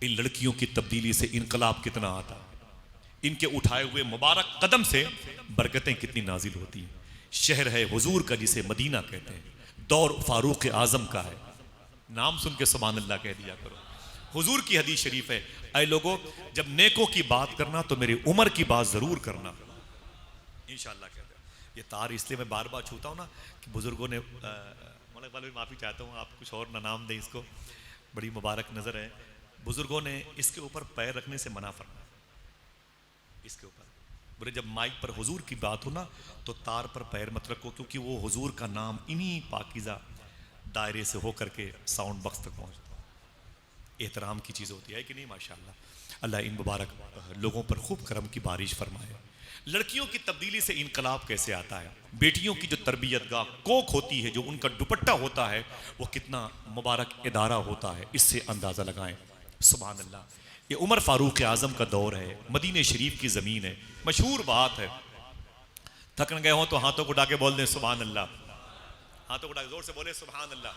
इन लड़कियों की तब्दीली से इनकलाब कितना आता, इनके उठाए हुए मुबारक कदम से बरकतें कितनी नाजिल होती हैं। शहर है हुजूर का जिसे मदीना कहते हैं, दौर फारूक आजम का है, नाम सुन के सुभान अल्लाह कह दिया करो। हुजूर की हदीस शरीफ है, ऐ लोगों जब नेकों की बात करना तो मेरी उम्र की बात जरूर करना इंशाअल्लाह कहते हैं। ये तार इसलिए मैं बार बार छूता हूँ ना कि बुजुर्गों ने मलक वाले माफ़ी चाहता हूँ, आप कुछ और ना नाम दें इसको, बड़ी मुबारक नज़र है। बुजुर्गों ने इसके ऊपर पैर रखने से मना फरमाया, इसके ऊपर बोले जब माइक पर हुजूर की बात हो ना तो तार पर पैर मत रखो, क्योंकि वो हुजूर का नाम इन्हीं पाकीज़ा दायरे से होकर के साउंड बॉक्स तक पहुँचता है। एहतराम की चीज़ होती है कि नहीं माशाअल्लाह। अल्लाह इन मुबारक लोगों पर खूब करम की बारिश फरमाए। लड़कियों की तब्दीली से इनकलाब कैसे आता है, बेटियों की जो तरबियत गाह कोख होती है, जो उनका दुपट्टा होता है, वो कितना मुबारक इदारा होता है, इससे अंदाज़ा लगाएं। सुभान अल्लाह। ये उमर फारूक आज़म का दौर है, मदीने शरीफ की ज़मीन है। मशहूर बात है, थकन गए हो तो हाथों को उठा के बोल दें सुभान अल्लाह, हाथों को उठा के जोर से बोले सुभान अल्लाह,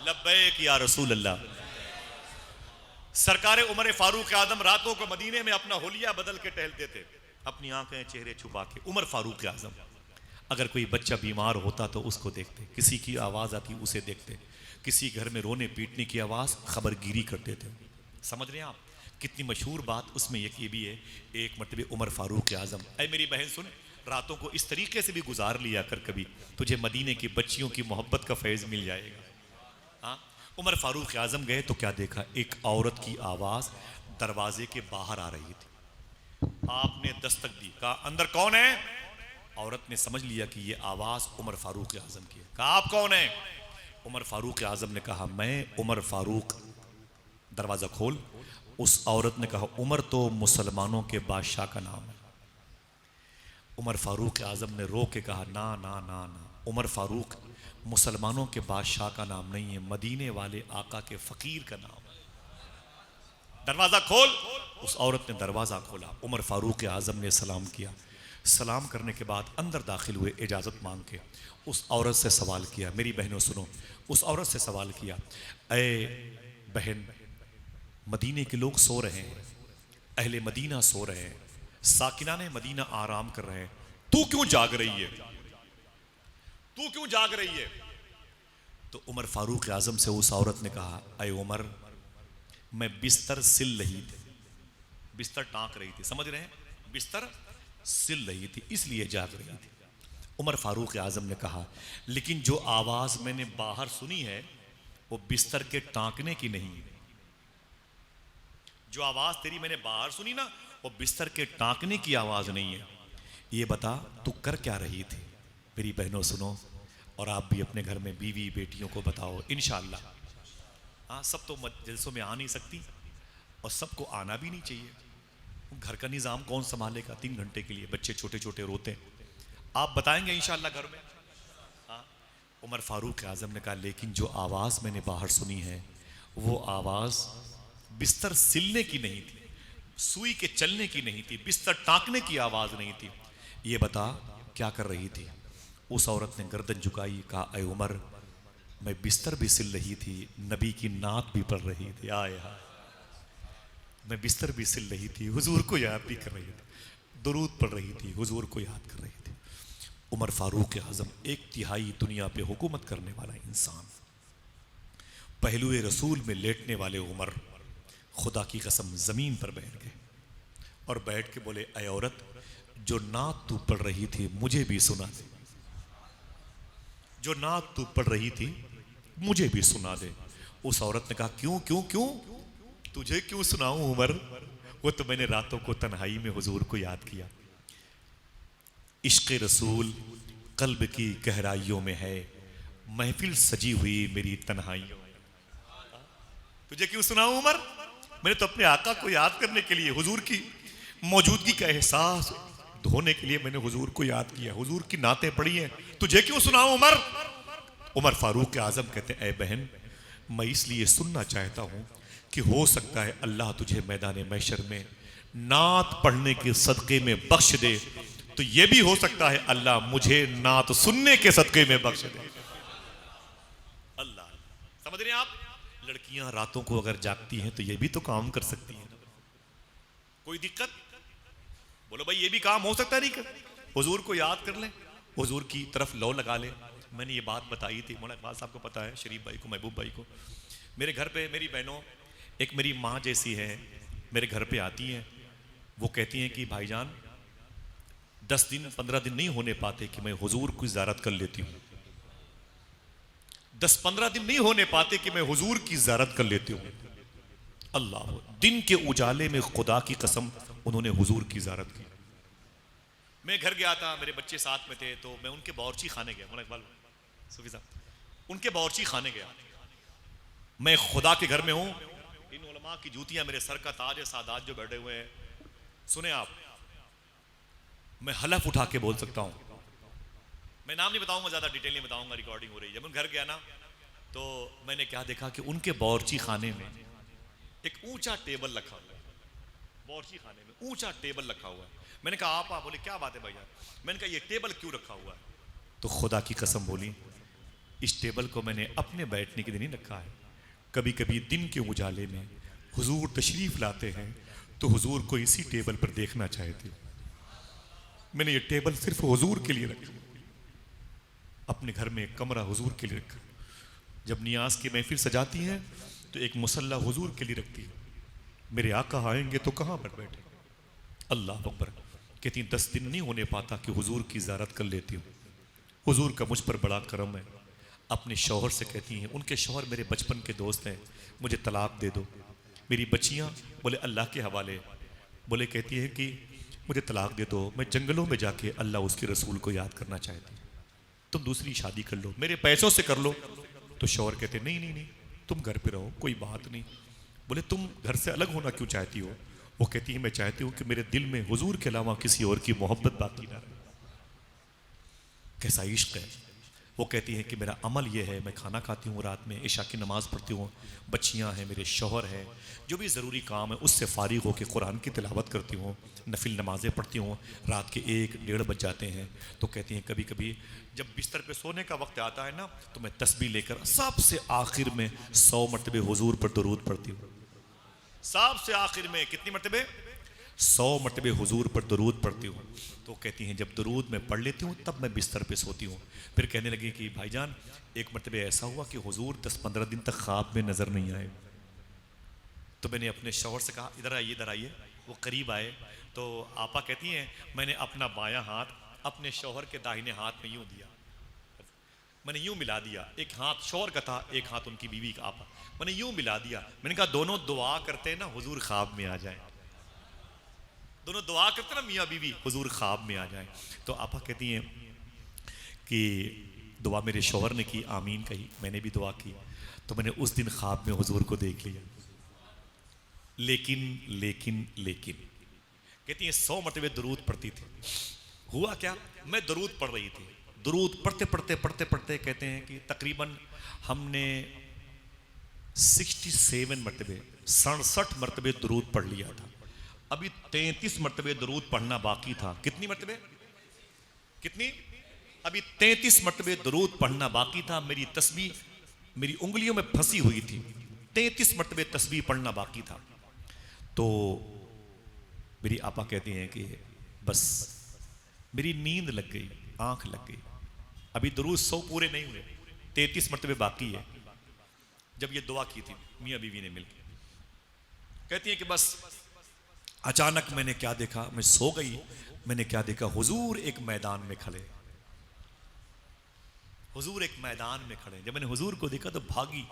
लब्बैक या रसूल अल्लाह। सरकार उमर फारूक आज़म रातों को मदीने में अपना हुलिया बदल के टहलते थे, अपनी आंखें चेहरे छुपा के। उमर फारूक आज़म, अगर कोई बच्चा बीमार होता तो उसको देखते, किसी की आवाज़ आती उसे देखते, किसी घर में रोने पीटने की आवाज़ खबरगिरी करते थे। समझ रहे हैं आप कितनी मशहूर बात उसमें ये भी है। एक मरतबे उमर फारूक आज़म, ऐ मेरी बहन सुन, रातों को इस तरीके से भी गुजार लिया कर, कभी तुझे मदीने की बच्चियों की मोहब्बत का फैज़ मिल जाएगा। हाँ, उमर फारूक आज़म गए तो क्या देखा, एक औरत की आवाज़ दरवाजे के बाहर आ रही थी। आपने दस्तक दी, कहा अंदर कौन है। औरत ने समझ लिया कि ये आवाज़ उमर फारूक आज़म की है। कहा आप कौन है। उमर फारूक आज़म ने कहा मैं उमर फारूक। दरवाज़ा खोल। उस औरत ने कहा उमर तो मुसलमानों के बादशाह का नाम है। उमर फारूक आज़म ने रो के कहा ना ना ना ना, उमर फारूक मुसलमानों के बादशाह का नाम नहीं है, मदीने वाले आका के फ़कीर का नाम है। दरवाज़ा खोल। उस औरत ने दरवाज़ा खोला, उमर फारूक आज़म ने सलाम किया। सलाम करने के बाद अंदर दाखिल हुए, इजाज़त मांग के उस औरत से सवाल किया, मेरी बहनों सुनो, उस औरत से सवाल किया, ऐ बहन मदीने के लोग सो रहे हैं, अहले मदीना सो रहे हैं, साकिनाने मदीना आराम कर रहे हैं, तू क्यों जाग रही है, तू क्यों जाग रही है। तो उमर फारूक आज़म से उस औरत ने कहा ऐ उमर, मैं बिस्तर सिल रही थी, बिस्तर टाँक रही थी, समझ रहे हैं, बिस्तर सिल रही थी इसलिए जाग रही थी। उमर फारूक आज़म ने कहा लेकिन जो आवाज़ मैंने बाहर सुनी है वो बिस्तर के टाँकने की नहीं है। जो आवाज़ तेरी मैंने बाहर सुनी ना, वो बिस्तर के टाँकने की आवाज़ नहीं है। ये बता तू कर क्या रही थी। मेरी बहनों सुनो, और आप भी अपने घर में बीवी बेटियों को बताओ इंशाअल्लाह। हाँ, सब तो जलसों में आ नहीं सकती और सबको आना भी नहीं चाहिए। घर का निज़ाम कौन संभालेगा 3 घंटे के लिए, बच्चे छोटे छोटे रोते हैं, आप बताएंगे इंशाअल्लाह घर में। हाँ, उमर फारूक आज़म ने कहा लेकिन जो आवाज़ मैंने बाहर सुनी है वो आवाज़ बिस्तर सिलने की नहीं थी, सुई के चलने की नहीं थी, बिस्तर टाँकने की आवाज़ नहीं थी। ये बता क्या कर रही थी। उस औरत ने गर्दन झुकाई, कहा ऐ उमर, मैं बिस्तर भी सिल रही थी, नबी की नात भी पढ़ रही थी। आए हाय, मैं बिस्तर भी सिल रही थी, हुजूर को याद भी कर रही थी, दुरूद पढ़ रही थी, हुजूर को याद कर रही थी। उमर फारूक आज़म 1/3 दुनिया पे हुकूमत करने वाला इंसान, पहलुए रसूल में लेटने वाले उमर खुदा की कसम ज़मीन पर बैठ गए और बैठ के बोले ऐ औरत, जो नात तू पढ़ रही थी मुझे भी सुना दे, जो नात तू पढ़ रही थी मुझे भी सुना दे। उस औरत ने कहा क्यों क्यों क्यों, तुझे क्यों सुनाऊं उमर, वो तो मैंने रातों को तन्हाई में हुजूर को याद किया। इश्क़ रसूल कल्ब की गहराइयों में है, महफिल सजी हुई मेरी तन्हाइयों में। तुझे क्यों सुनाऊं उमर, मैंने तो अपने आका को याद करने के लिए, हुजूर की मौजूदगी का एहसास धोने के लिए मैंने हुजूर को याद किया, हुजूर की नातें पढ़ी हैं, तुझे क्यों सुनाऊं उमर। उमर फारूक आज़म कहते ऐ बहन, मैं इसलिए सुनना चाहता हूं कि हो सकता है अल्लाह तुझे मैदान महशर में नात पढ़ने के सदक़े में बख्श दे, तो यह भी हो सकता है अल्लाह मुझे नात सुनने के सदक़े में बख्श दे। अल्लाह, समझ रहे हैं आप, लड़कियां रातों को अगर जागती हैं तो ये भी तो काम कर सकती हैं, कोई दिक्कत? बोलो भाई ये भी काम हो सकता है, नहीं कर? हुजूर को याद कर लें, हुजूर की तरफ लौ लगा ले। मैंने ये बात बताई थी मौलाना इकबाल साहब को पता है, शरीफ भाई को, महबूब भाई को। मेरे घर पे मेरी बहनों, एक मेरी माँ जैसी है, मेरे घर पे आती हैं, वो कहती हैं कि भाईजान 10 दिन 15 दिन नहीं होने पाते कि मैं हुजूर की ज़ियारत कर लेती हूँ। 10-15 दिन नहीं होने पाते कि मैं हुजूर की ज़ियारत कर लेती हूँ। अल्लाह, दिन के उजाले में खुदा की कसम उन्होंने हुजूर की ज़ियारत की। मैं घर गया था, मेरे बच्चे साथ में थे, तो मैं उनके बावर्ची खाने गया, मौलाना इकबाल सूफी साहब, उनके बावर्ची खाने गया। मैं खुदा के घर में हूँ, इन उलमा की जूतियां मेरे सर का ताज है, सादात जो बैठे हुए हैं। सुने आप, मैं हलफ उठा के बोल सकता हूँ, मैं नाम नहीं बताऊंगा, ज्यादा डिटेल नहीं बताऊंगा, रिकॉर्डिंग हो रही है। जब मैं घर गया ना तो मैंने क्या देखा कि उनके बावर्ची खाने में एक ऊंचा टेबल रखा हुआ है, बावर्ची खाने में ऊंचा टेबल रखा हुआ है। मैंने कहा आप बोले क्या बात है भैया? मैंने कहा ये टेबल क्यों रखा हुआ है? तो खुदा की कसम बोली, इस टेबल को मैंने अपने बैठने के लिए नहीं रखा है, कभी कभी दिन के उजाले में हुजूर तशरीफ लाते हैं तो हुजूर को इसी टेबल पर देखना चाहते हो। मैंने ये टेबल सिर्फ हुजूर के लिए रखा, अपने घर में एक कमरा हुजूर के लिए रखा। जब नियाज की महफिल सजाती है तो एक मुसल्ला हुजूर के लिए रखती है, मेरे आका आएंगे तो कहाँ पर बैठे। अल्लाह अकबर। कहती 10 दिन नहीं होने पाता कि हुजूर की ज़ियारत कर लेती हूँ। हुजूर का मुझ पर बड़ा करम है। अपने शौहर से कहती हैं, उनके शौहर मेरे बचपन के दोस्त हैं, मुझे तलाक दे दो। मेरी बच्चियाँ बोले अल्लाह के हवाले, बोले कहती है कि मुझे तलाक दे दो, मैं जंगलों में जाके अल्लाह उसके रसूल को याद करना चाहती हूँ, तुम दूसरी शादी कर लो, मेरे पैसों से कर लो। तो शौहर कहते नहीं नहीं नहीं, तुम घर पे रहो, कोई बात नहीं। बोले तुम घर से अलग होना क्यों चाहती हो? वो कहती है मैं चाहती हूँ कि मेरे दिल में हुजूर के अलावा किसी और की मोहब्बत बाकी ना रहे। कैसा इश्क है। वो कहती है कि मेरा अमल ये है, मैं खाना खाती हूँ रात में, इशा की नमाज़ पढ़ती हूँ, बच्चियाँ हैं, मेरे शौहर हैं, जो भी ज़रूरी काम है उससे फारिग होकर कुरान की तिलावत करती हूँ, नफिल नमाज़ें पढ़ती हूँ। रात के 1-1:30 बज जाते हैं तो कहती हैं कभी कभी जब बिस्तर पे सोने का वक्त आता है ना तो मैं तस्बीह लेकर सबसे आखिर में 100 मरतबे हुजूर पर दुरूद पढ़ती हूँ। सबसे आखिर में कितनी मरतबे? 100 मरतबे हुजूर पर दुरूद पढ़ती हूँ। तो कहती हैं जब दुरूद मैं पढ़ लेती हूँ तब मैं बिस्तर पे सोती हूँ। फिर कहने लगी कि भाईजान एक मरतबे ऐसा हुआ कि हुजूर 10-15 दिन तक ख्वाब में नज़र नहीं आए। तो मैंने अपने शौहर से कहा इधर आइए इधर आइए। वो करीब आए तो आपा कहती हैं मैंने अपना बायां हाथ अपने शौहर के दाहिने हाथ में यूं दिया, मैंने यूं मिला दिया, एक हाथ शौहर का था एक हाथ उनकी बीवी का, आपा मैंने यूं मिला दिया। मैंने कहा दोनों दुआ करते हैं ना हुजूर ख्वाब में आ जाए, दोनों दुआ करते ना मियाँ बीवी हुजूर ख्वाब में आ जाए। तो आपा कहती हैं कि दुआ मेरे शौहर ने की, आमीन कही, मैंने भी दुआ की, तो मैंने उस दिन ख्वाब में हुजूर को देख लिया। लेकिन लेकिन लेकिन कहती हैं 100 मरतबे दुरूद पढ़ती थी। हुआ क्या, मैं दुरूद पढ़ रही थी, दुरूद पढ़ते पढ़ते पढ़ते पढ़ते कहते हैं कि तकरीबन हमने 67 मरतबे 67 मरतबे दुरूद पढ़ लिया था। अभी 33 मरतबे दुरूद पढ़ना बाकी था। कितनी मरतबे? कितनी? अभी 33 मरतबे दुरूद पढ़ना बाकी था। मेरी तस्बीह मेरी उंगलियों में फंसी हुई थी, 33 मरतबे तस्बीह पढ़ना बाकी था। तो मेरी आपा कहती हैं कि बस मेरी नींद लग गई, आंख लग गई, अभी दुरूद 100 पूरे नहीं हुए, 33 मरतबे बाकी है। जब ये दुआ की थी मियाँ बीवी ने मिलकर, कहती हैं कि बस अचानक मैंने क्या देखा, मैं सो गई, मैंने क्या देखा, हुजूर एक मैदान में खड़े, हुजूर एक मैदान में खड़े। जब मैंने हुजूर को देखा तो भागी,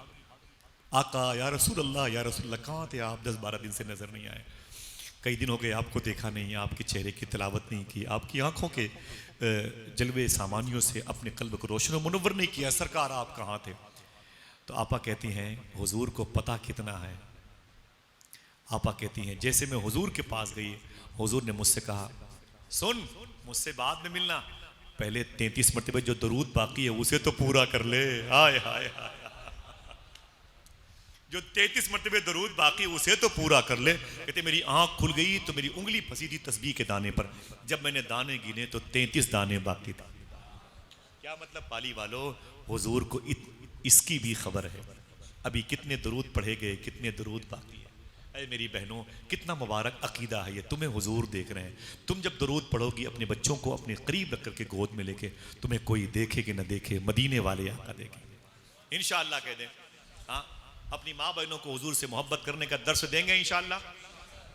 आका या रसूल अल्लाह या रसूल अल्लाह, कहाँ थे आप? 10-12 दिन से नजर नहीं आए, कई दिन हो गए आपको देखा नहीं, आपके चेहरे की तिलावत नहीं की, आपकी आंखों के जलवे सामानियों से अपने कल्ब को रोशन व मुनव्वर नहीं किया, सरकार आप कहाँ थे? तो आपा कहती हैं हुजूर को पता कितना है। आपा कहती हैं जैसे मैं हुजूर के पास गई, हुजूर ने मुझसे कहा सुन, मुझसे बाद में मिलना, पहले 33 मरतबे जो दुरूद बाकी है उसे तो पूरा कर ले। हाय हाय हाय, जो 33 मरतबे दुरूद बाकी उसे तो पूरा कर ले। कहते मेरी आंख खुल गई तो मेरी उंगली फंसी थी तस्बीह के दाने पर, जब मैंने दाने गिने तो 33 दाने बाकी थे। क्या मतलब पाली वालों, हुजूर को इसकी भी खबर है। अभी कितने दरूद पढ़े गए, कितने दरूद बाकी है। अरे मेरी बहनों, कितना मुबारक अकीदा है ये, तुम्हें हुजूर देख रहे हैं। तुम जब दरूद पढ़ोगी अपने बच्चों को अपने करीब रख करके गोद में लेके, तुम्हें कोई देखे कि न देखे, मदीने वाले आका देखेंगे इंशाअल्लाह। कह दें हाँ, अपनी माँ बहनों को हुजूर से मोहब्बत करने का दर्स देंगे इंशाअल्लाह।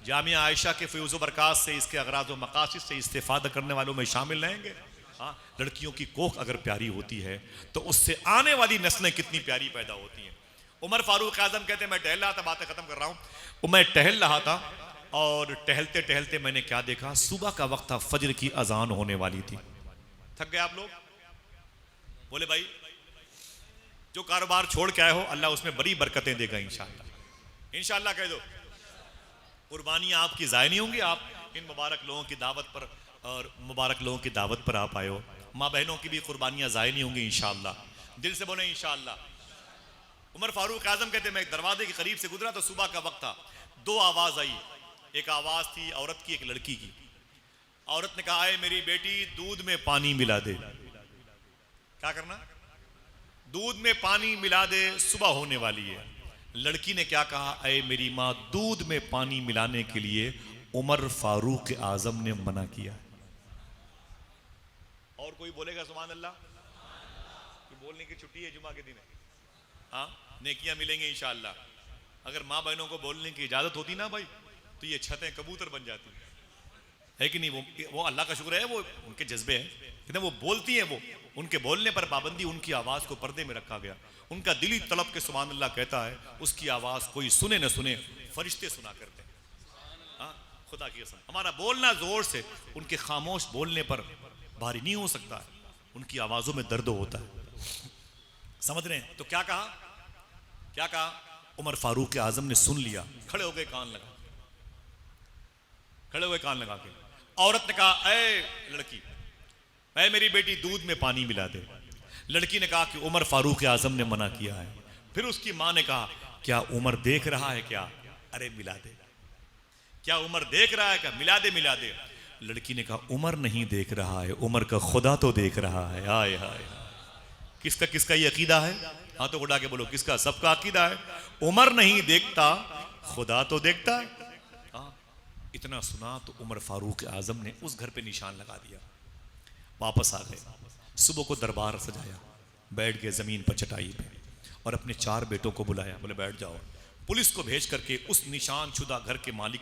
जामिया आयशा के फ़यूज़ व बरक़ात से, इसके अगराज़ व मक़ासिद से इस्तेफ़ादा करने वालों में शामिल रहेंगे। हाँ, लड़कियों की कोख अगर प्यारी होती है तो उससे आने वाली नस्लें कितनी प्यारी पैदा होती हैं। उमर फारूक आज़म कहते हैं, मैं टहल रहा था, बातें ख़त्म कर रहा हूँ, मैं टहल रहा था और टहलते टहलते मैंने क्या देखा, सुबह का वक्त था, फजर की अजान होने वाली थी। थक गए आप लोग? बोले भाई जो कारोबार छोड़ के आए हो अल्लाह उसमें बड़ी बरकतें देगा इंशाअल्लाह। इंशाअल्लाह कह दो। कुर्बानियाँ आपकी ज़ाय नहीं होंगी। आप इन मुबारक लोगों की दावत पर और मुबारक लोगों की दावत पर आप आए हो, माँ बहनों की भी कुर्बानियाँ ज़ाय नहीं होंगी इंशाअल्लाह। दिल से बोले इंशाअल्लाह। उमर फारूक आज़म कहते मैं एक दरवाजे के करीब से गुजरा तो सुबह का वक्त था, दो आवाज़ आई। एक आवाज़ थी औरत की, एक लड़की की। औरत ने कहा, है मेरी बेटी दूध में पानी मिला दे। क्या करना? दूध में पानी मिला दे, सुबह होने वाली है। लड़की ने क्या कहा, अय मेरी माँ, दूध में पानी मिलाने के लिए उमर फारूक आजम ने मना किया। और कोई बोलेगा सुभान अल्लाह? कि बोलने की छुट्टी है, जुमा के दिन है। हाँ, नेकियां मिलेंगी इंशाअल्लाह। अगर माँ बहनों को बोलने की इजाजत होती ना भाई, तो ये छतें कबूतर बन जाती है कि नहीं? वो अल्लाह का शुक्र है, वो उनके जज्बे हैं, कितने वो बोलती हैं। वो उनके बोलने पर पाबंदी, उनकी आवाज़ को पर्दे में रखा गया। उनका दिली तलब के सुभान अल्लाह कहता है, उसकी आवाज़ कोई सुने न सुने, फरिश्ते सुना करते हैं। हाँ, खुदा की कसम, हमारा बोलना जोर से उनके खामोश बोलने पर भारी नहीं हो सकता है। उनकी आवाज़ों में दर्द होता है। समझ रहे हैं? तो क्या कहा, क्या कहा? उमर फारूक आजम ने सुन लिया, खड़े हो गए कान लगा, खड़े हुए कान लगा के। औरत ने कहा, ऐ लड़की, ऐ मेरी बेटी, दूध में पानी मिला दे। लड़की ने कहा कि उमर फारूक आजम ने मना किया है। फिर उसकी माँ ने कहा, क्या उमर देख रहा है क्या? अरे मिला दे। क्या उमर देख रहा है क्या? मिला दे, मिला दे। लड़की ने कहा, उमर नहीं देख रहा है, उमर का खुदा तो देख रहा है। हाय हाय, किसका किसका ये अकीदा है? हाँ तो उड़ा के बोलो, किसका? सबका अकीदा है। उमर नहीं देखता, खुदा तो देखता है। इतना सुना तो उमर फारूक आजम ने उस घर पे निशान लगा दिया। वापस आ गए, सुबह को दरबार सजाया, बैठ गए ज़मीन पर चटाई पे और अपने 4 बेटों को बुलाया, बोले बैठ जाओ। पुलिस को भेज करके उस निशान शुदा घर के मालिक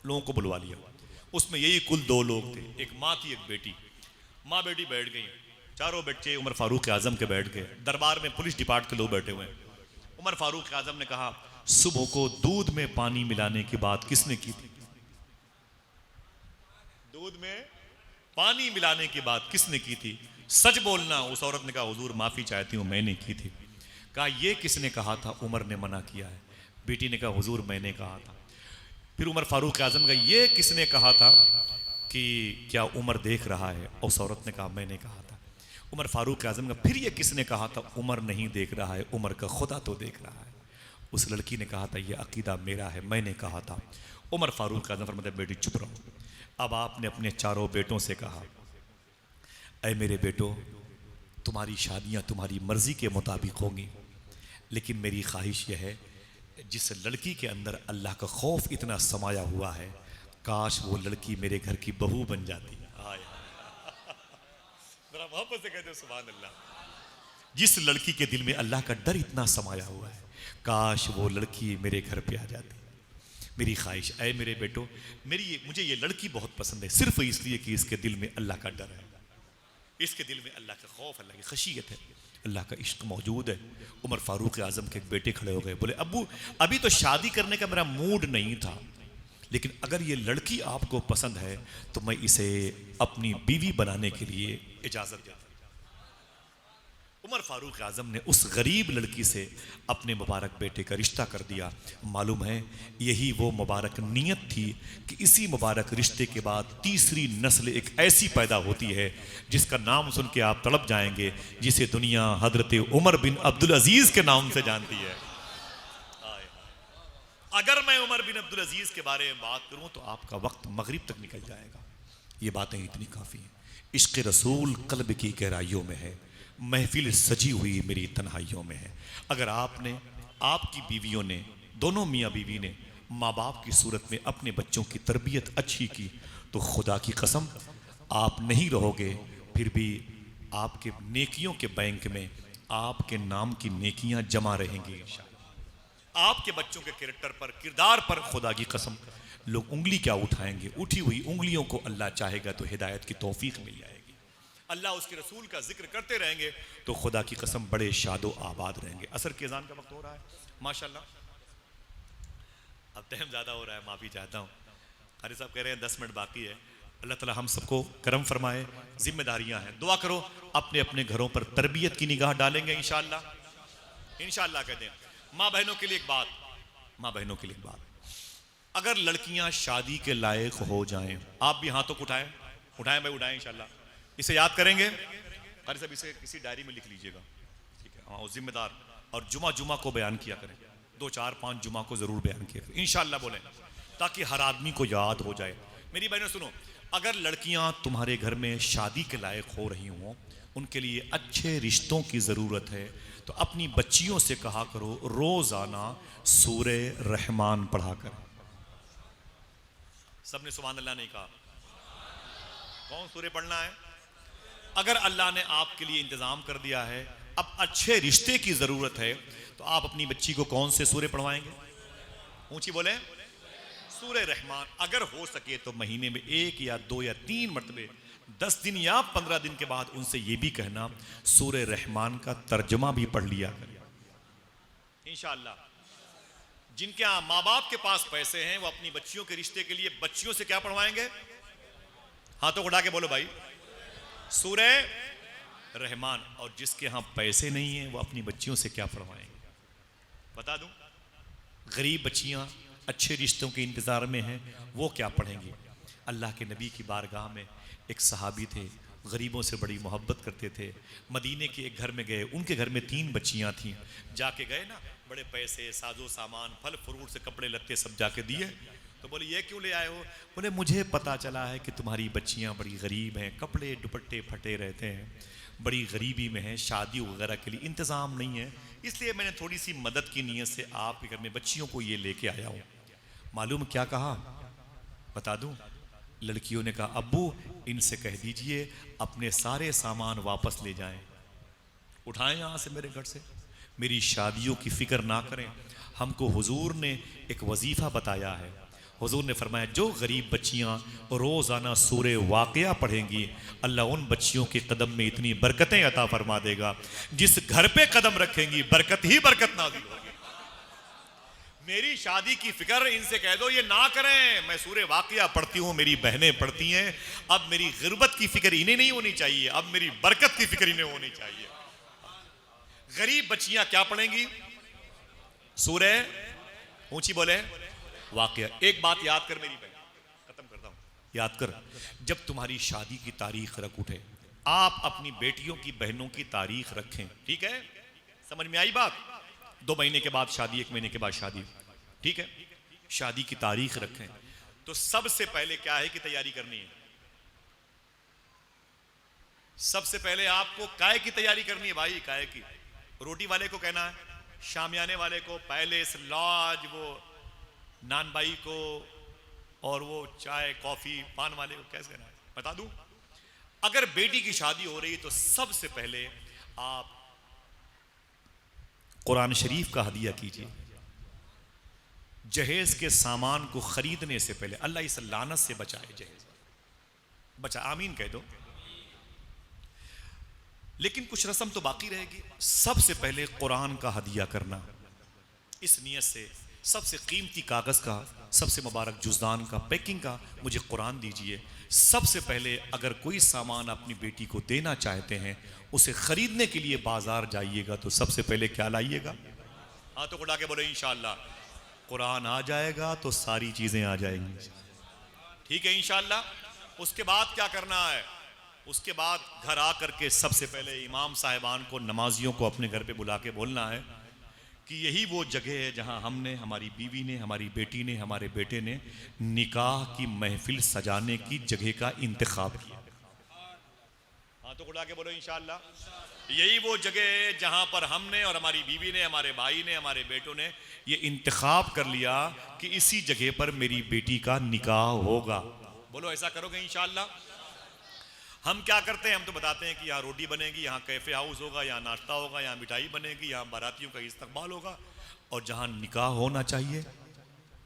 लोगों को बुलवा लिया। उसमें यही कुल 2 लोग थे, एक माँ थी, एक बेटी। माँ बेटी बैठ गई, चारों बच्चे उमर फारूक आजम के बैठ गए। दरबार में पुलिस डिपार्ट के लोग बैठे हुए हैं। उमर फारूक आजम ने कहा, सुबह को दूध में पानी मिलाने की बात किसने की थी? दूध में पानी मिलाने की बात किसने की थी? सच बोलना। उस औरत ने कहा, हुजूर माफी चाहती हूं, मैंने की थी। कहा, ये किसने कहा था? उमर ने मना किया है। बेटी ने कहा, हुजूर मैंने कहा था। फिर उमर फारूक आजम का, ये किसने कहा था कि क्या उमर देख रहा है? उस औरत ने कहा, मैंने कहा था। उमर फारूक आजम का, फिर ये किसने कहा था? उमर नहीं देख रहा है, उमर का खुदा तो देख रहा है। उस लड़की ने कहा था, ये अकीदा मेरा है, मैंने कहा था। उमर फारूक आजम फरमाते, बेटी चुप रहो। अब आपने अपने 4 बेटों से कहा, ऐ मेरे बेटो, तुम्हारी शादियां तुम्हारी मर्जी के मुताबिक होंगी, लेकिन मेरी ख्वाहिश यह है, जिस लड़की के अंदर अल्लाह का खौफ इतना समाया हुआ है, काश वो लड़की मेरे घर की बहू बन जाती। जरा मोहब्बत से कहते सुभान अल्लाह। जिस लड़की के दिल में अल्लाह का डर इतना समाया हुआ है, काश वो लड़की मेरे घर पे आ जाती। मेरी ख्वाहिश, ऐ मेरे बेटो, मुझे ये लड़की बहुत पसंद है, सिर्फ इसलिए कि इसके दिल में अल्लाह का डर है, इसके दिल में अल्लाह का खौफ, अल्लाह की खशियत है, अल्लाह का इश्क मौजूद है। उमर फारूक आजम के एक बेटे खड़े हो गए, बोले, अब्बू अभी तो शादी करने का मेरा मूड नहीं था, लेकिन अगर ये लड़की आपको पसंद है तो मैं इसे अपनी बीवी बनाने के लिए इजाजत देता हूं। उमर फारूक आजम ने उस गरीब लड़की से अपने मुबारक बेटे का रिश्ता कर दिया। मालूम है, यही वो मुबारक नियत थी कि इसी मुबारक रिश्ते के बाद तीसरी नस्ल एक ऐसी पैदा होती है जिसका नाम सुन के आप तड़प जाएंगे, जिसे दुनिया हजरत उमर बिन अब्दुल अजीज के नाम से जानती है। अगर मैं उमर बिन अब्दुल अजीज के बारे में बात करूं तो आपका वक्त मगरिब तक निकल जाएगा। ये बातें इतनी काफ़ी हैं। इश्क रसूल कल्ब की गहराइयों में है, महफिल सजी हुई मेरी तन्हाइयों में है। अगर आपने आपकी बीवियों ने, दोनों मियाँ बीवी ने माँ बाप की सूरत में अपने बच्चों की तरबियत अच्छी की, तो खुदा की कसम आप नहीं रहोगे, फिर भी आपके नेकियों के बैंक में आपके नाम की नेकियां जमा रहेंगी इंशाअल्लाह। आपके बच्चों के कैरेक्टर पर, किरदार पर खुदा की कसम लोग उंगली क्या उठाएंगे, उठी हुई उंगलियों को अल्लाह चाहेगा तो हिदायत की तौफीक मिल जाएगी। अल्लाह उसके रसूल का जिक्र करते रहेंगे तो खुदा की कसम बड़े शादो आबाद रहेंगे। असर के अज़ान का वक्त हो रहा है माशाल्लाह, अब टाइम ज़्यादा हो रहा है, माफ़ी चाहता हूँ। कारी साहब कह रहे हैं 10 मिनट बाकी है। अल्लाह ताला हम सबको करम फरमाए। जिम्मेदारियां हैं, दुआ करो अपने अपने घरों पर तरबियत की निगाह डालेंगे इंशाअल्लाह। इंशाअल्लाह कहते हैं। माँ बहनों के लिए एक बात, माँ बहनों के लिए एक बात, अगर लड़कियां शादी के लायक हो जाएं, आप भी हाथों को उठाएं, उठाएं भाई उठाएं इंशाअल्लाह। इसे याद करेंगे कारी साहब, इसे किसी डायरी में लिख लीजिएगा, ठीक है? हाँ, जिम्मेदार, और जुमा जुमा को बयान किया करें, 2 4 5 जुमा को जरूर बयान किया करें इंशाअल्लाह बोलें, ताकि हर आदमी को याद हो जाए। मेरी बहनों सुनो, अगर लड़कियां तुम्हारे घर में शादी के लायक हो रही हों, उनके लिए अच्छे रिश्तों की ज़रूरत है, तो अपनी बच्चियों से कहा करो रोज़ाना सूरे रहमान पढ़ा कर। सबने सुभान अल्लाह नहीं कहा? कौन सूरे पढ़ना है? अगर अल्लाह ने आपके लिए इंतज़ाम कर दिया है, अब अच्छे रिश्ते की ज़रूरत है, तो आप अपनी बच्ची को कौन से सूरे पढ़वाएंगे? ऊंची बोले, सूरे रहमान। अगर हो सके तो महीने में 1 या 2 या 3 मरतबे 10 दिन या 15 दिन के बाद उनसे ये भी कहना सूरे रहमान का तर्जमा भी पढ़ लिया करें इंशाअल्लाह। जिनके यहाँ माँ बाप के पास पैसे हैं वो अपनी बच्चियों के रिश्ते के लिए बच्चियों से क्या पढ़वाएंगे? हाथों उठा के बोलो भाई, सूरे रहमान। और जिसके यहाँ पैसे नहीं है वो अपनी बच्चियों से क्या पढ़वाएंगे? बता दूं, गरीब बच्चियां अच्छे रिश्तों के इंतज़ार में हैं, वो क्या पढ़ेंगी? अल्लाह के नबी की बारगाह में एक सहाबी थे, गरीबों से बड़ी मोहब्बत करते थे। मदीने के एक घर में गए, उनके घर में 3 बच्चियां थीं। जाके गए ना, बड़े पैसे, साजो सामान, फल फ्रूट से कपड़े लत्ते सब जाके दिए। तो बोले ये क्यों ले आए हो? बोले मुझे पता चला है कि तुम्हारी बच्चियां बड़ी गरीब हैं, कपड़े दुपट्टे फटे रहते हैं, बड़ी गरीबी में हैं, शादी वगैरह के लिए इंतज़ाम नहीं है, इसलिए मैंने थोड़ी सी मदद की नीयत से आपके घर में बच्चियों को ये लेके आया हूँ। मालूम क्या कहा? बता दूं? लड़कियों ने कहा अब्बू इनसे कह दीजिए अपने सारे सामान वापस ले जाएं, उठाएं यहाँ से मेरे घर से, मेरी शादियों की फिक्र ना करें। हमको हुजूर ने एक वजीफ़ा बताया है। हुजूर ने फरमाया जो गरीब बच्चियाँ रोज़ाना सूरे वाक़िया पढ़ेंगी, अल्लाह उन बच्चियों के कदम में इतनी बरकतें अता फरमा देगा, जिस घर पे कदम रखेंगी बरकत ही बरकत नाज़िल होगी। मेरी शादी की फिक्र इनसे कह दो ये ना करें, मैं सूरे वाक़िया पढ़ती हूँ, मेरी बहनें पढ़ती हैं, अब मेरी ग़िरबत की फिक्र इन्हें नहीं होनी चाहिए, अब मेरी बरकत की फिक्र इन्हें होनी चाहिए। गरीब बच्चियां क्या पढ़ेंगी? सूरे, ऊंची बोले, वाक़िया। एक बात याद कर मेरी बहन, खत्म करता हूं, याद कर, जब तुम्हारी शादी की तारीख रख उठे, आप अपनी बेटियों की बहनों की तारीख रखें, ठीक है? समझ में आई बात? 2 महीने के बाद शादी, 1 महीने के बाद शादी, ठीक है? शादी की तारीख रखें तो सबसे पहले क्या है कि तैयारी करनी है। सबसे पहले आपको काय की तैयारी करनी है भाई, काय की। रोटी वाले को कहना है, शामियाने वाले को, पैलेस लॉज, वो नान बाई को, और वो चाय कॉफी पान वाले को कैसे कहना है? बता दूं, अगर बेटी की शादी हो रही तो सबसे पहले आप कुरान शरीफ का हदिया कीजिए। जहेज के सामान को खरीदने से पहले, अल्लाह इस लानत से बचाए, जहेज बचा, आमीन कह दो। लेकिन कुछ रस्म तो बाकी रहेगी। सबसे पहले कुरान का हदिया करना, इस नियत से सबसे कीमती कागज़ का, सबसे मुबारक जुज़दान का, पैकिंग का, मुझे कुरान दीजिए। सबसे पहले अगर कोई सामान अपनी बेटी को देना चाहते हैं, उसे खरीदने के लिए बाजार जाइएगा तो सबसे पहले क्या लाइएगा? हाथों को उठा के बोलो इंशाअल्लाह। कुरान आ जाएगा तो सारी चीज़ें आ जाएंगी, ठीक है इंशाअल्लाह। उसके बाद क्या करना है? उसके बाद घर आ करके सबसे पहले इमाम साहिबान को, नमाजियों को अपने घर पे बुला के बोलना है कि यही वो जगह है जहां हमने, हमारी बीवी ने, हमारी बेटी ने, हमारे बेटे ने निकाह की महफिल सजाने की जगह का इंतखाब किया। हाथों को उठा के बोलो इंशाअल्लाह। यही वो जगह है जहां पर हमने और हमारी बीवी ने, हमारे भाई ने, हमारे बेटों ने ये इंतखाब कर लिया कि इसी जगह पर मेरी बेटी का निकाह होगा। बोलो ऐसा करोगे इंशाअल्लाह। हम क्या करते हैं, हम तो बताते हैं कि यहाँ रोटी बनेगी, यहाँ कैफे हाउस होगा, यहाँ नाश्ता होगा, यहाँ मिठाई बनेगी, यहाँ बारातियों का इस्तकबाल होगा, और जहाँ निकाह होना चाहिए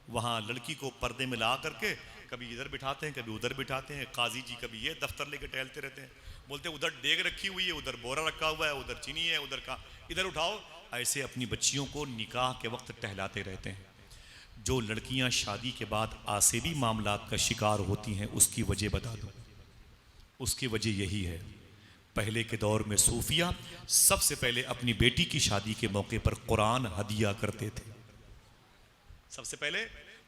वहाँ लड़की को पर्दे में ला करके कभी इधर बिठाते हैं, कभी उधर बिठाते हैं। काजी जी कभी ये दफ्तर लेके टहलते रहते हैं, बोलते हैं उधर डेग रखी हुई है, उधर बोरा रखा हुआ है, उधर चीनी है, उधर का इधर उठाओ। ऐसे अपनी बच्चियों को निकाह के वक्त टहलाते रहते हैं। जो लड़कियां शादी के बाद आसेबी मामलात का शिकार होती हैं उसकी वजह बता दो। उसकी वजह यही है, पहले के दौर में सूफिया सबसे पहले अपनी बेटी की शादी के मौके पर कुरान हदिया करते थे। सबसे पहले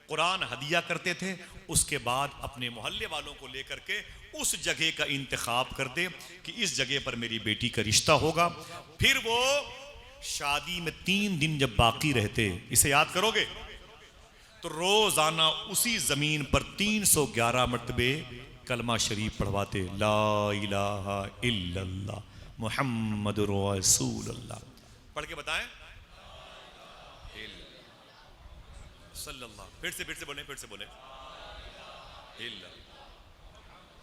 कुरान हदिया करते थे, उसके बाद अपने मोहल्ले वालों को लेकर के उस जगह का इंतखाब कर दे कि इस जगह पर मेरी बेटी का रिश्ता होगा। फिर वो शादी में 3 दिन जब बाकी रहते, इसे याद करोगे, तो रोजाना उसी जमीन पर 311 मरतबे कलमा शरीफ पढ़वाते, ला इलाहा इल्लल्लाह मुहम्मदुर रसूलुल्लाह। पढ़ के बताएं, सल्लल्लाह। फिर से बोले, फिर से बोले,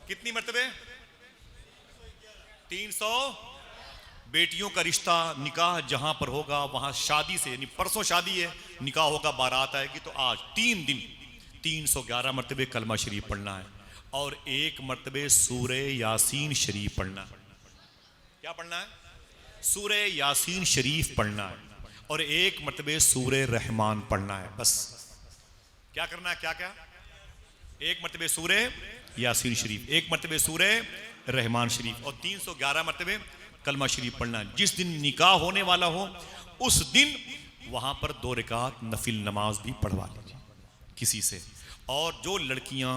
कितनी मरतबे? 300। बेटियों का रिश्ता निकाह जहां पर होगा वहां शादी से, यानी परसों शादी है, निकाह होगा, बारात आएगी, तो आज 3 दिन 311 मरतबे कलमा शरीफ पढ़ना है, और 1 मरतबे सूरे यासीन शरीफ पढ़ना है। क्या पढ़ना है? सूरे यासीन शरीफ पढ़ना है, और 1 मरतबे सूरे रहमान पढ़ना है। बस क्या करना है? क्या क्या? 1 मरतबे सूरे यासीन शरीफ, 1 मरतबे सूरे रहमान शरीफ, और 311 मरतबे कलमा शरीफ पढ़ना है। जिस दिन निकाह होने वाला हो उस दिन वहां पर 2 रकात नफिल नमाज भी पढ़वा लीजिए किसी से। और जो लड़कियां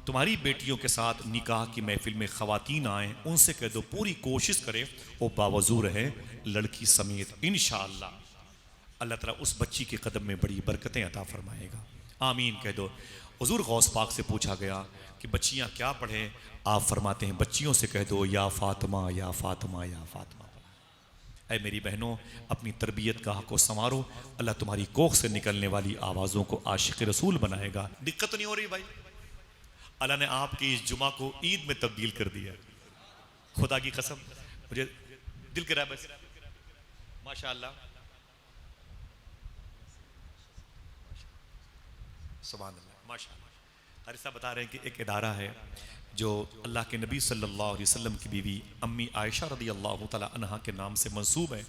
तुम्हारी बेटियों के साथ निकाह की महफिल में खवातीन आए, उनसे कह दो पूरी कोशिश करें वो बावजू रहे लड़की समेत। इंशाअल्लाह अल्लाह ताला उस बच्ची के कदम में बड़ी बरकतें अता फरमाएगा। आमीन कह दो। हुजूर गौस पाक से पूछा गया कि बच्चियां क्या पढ़ें, आप फरमाते हैं बच्चियों से कह दो या फातिमा या फातिमा या फातिमा। ऐ मेरी बहनों, अपनी तरबियत गाह को संवारो, अल्लाह तुम्हारी कोख से निकलने वाली आवाज़ों को आशिक रसूल बनाएगा। दिक्कत नहीं हो रही भाई? अल्लाह ने आपकी इस जुमा को ईद में तब्दील कर दिया। खुदा की कसम मुझे दिल करा बस, माशाअल्लाह सुभान अल्लाह, माशाअल्लाह। हारिस साहब बता रहे हैं कि एक इदारा है जो अल्लाह के नबी सल्लल्लाहु अलैहि वसल्लम की बीवी अम्मी आयशा रदी अल्लाह तआला अन्हा के नाम से मंसूब है।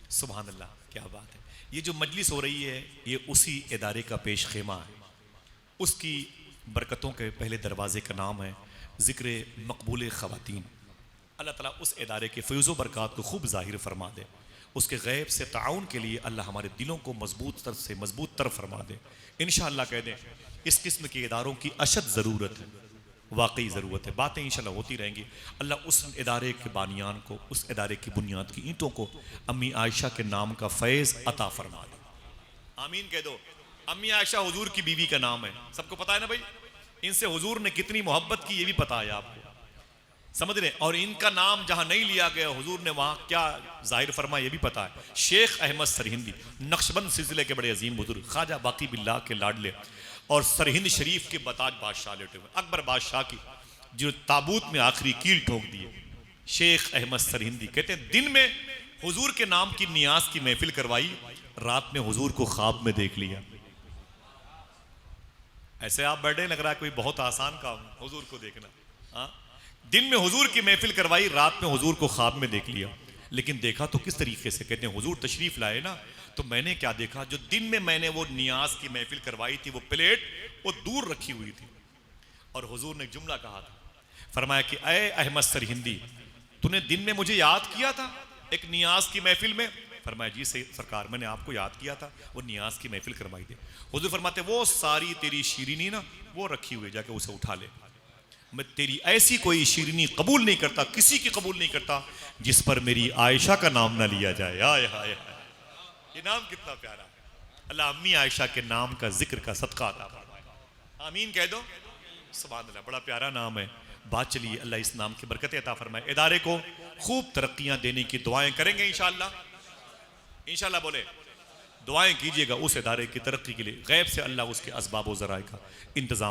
सुभान अल्लाह, क्या बात है। ये जो मजलिस हो रही है ये उसी इदारे का पेश खेमा है। उसकी बरकतों के पहले दरवाजे का नाम है ज़िक्र मकबूल ख़वातीन। अल्लाह ताला उस इदारे के फ़ैज़ व बरक़ात को खूब ज़ाहिर फरमा दे। उसके गैब से ताउन के लिए अल्लाह हमारे दिलों को मजबूत तर से मजबूत तर फरमा दे। इंशाअल्लाह कह दें इस किस्म के इदारों की अशद ज़रूरत है, वाकई ज़रूरत है। बातें इंशाअल्लाह होती रहेंगी। अल्लाह उस इदारे के बानियान को, उस इदारे की बुनियाद की ईंटों को अम्मी आयशा के नाम का फैज़ अता फरमा दे। आमीन कह दो। अम्मी आयशा हुजूर की बीवी का नाम है, सबको पता है ना भाई। इनसे हुजूर ने कितनी मोहब्बत की ये भी पता है आपको, समझ रहे। और इनका नाम जहां नहीं लिया गया हुजूर ने वहां क्या जाहिर फरमाया ये भी पता है। शेख अहमद सरहिंदी नक्शबंद सिलसिले के बड़े अजीम बुजुर्ग, ख्वाजा बाकी बिल्लाह के लाडले और सरहिंद शरीफ के बताज बादशाह लेटे हुए अकबर बादशाह की जो ताबूत में आखिरी कील ठोक दिए, शेख अहमद सरहिंदी कहते हैं दिन में हुजूर के नाम की नियाज की महफिल करवाई, रात में हुजूर को ख्वाब में देख लिया। ऐसे आप बैठे, लग रहा है कोई बहुत आसान काम हुजूर को देखना। हाँ, दिन में हुजूर की महफिल करवाई, रात में हुजूर को ख्वाब में देख लिया। लेकिन देखा तो किस तरीके से, कहते हैं हुजूर तशरीफ लाए ना, तो मैंने क्या देखा, जो दिन में मैंने वो नियाज की महफिल करवाई थी वो प्लेट वो दूर रखी हुई थी, और हुजूर ने जुमला कहा था, फरमाया कि अय अहमद सरहिंदी, तूने दिन में मुझे याद किया था एक नियाज की महफिल में? फरमाया जी सही सरकार, मैंने आपको याद किया था, वो नियाज की महफिल करवाई थी। हुजूर फरमाते वो सारी तेरी शीरीनी ना वो रखी हुई, जाके उसे उठा ले। मैं तेरी ऐसी कोई शीरीनी कबूल नहीं करता, किसी की कबूल नहीं करता जिस पर मेरी आयशा का नाम ना लिया जाए। हाय हाय, ये नाम कितना प्यारा है। अल्लाह अम्मी आयशा के नाम का जिक्र का सदका अता फरमाए। आमीन कह दो। सुभान अल्लाह, बड़ा प्यारा नाम है। बात चलिए, अल्लाह इस नाम की बरकत अता फरमाए। इदारे को खूब तरक्कियां देने की दुआएं करेंगे इंशाअल्लाह। इंशाअल्लाह बोले, दुआएं कीजिएगा उस इदारे की तरक्की के लिए। गैब से अल्लाह उसके असबाब व ज़राए का इंतजाम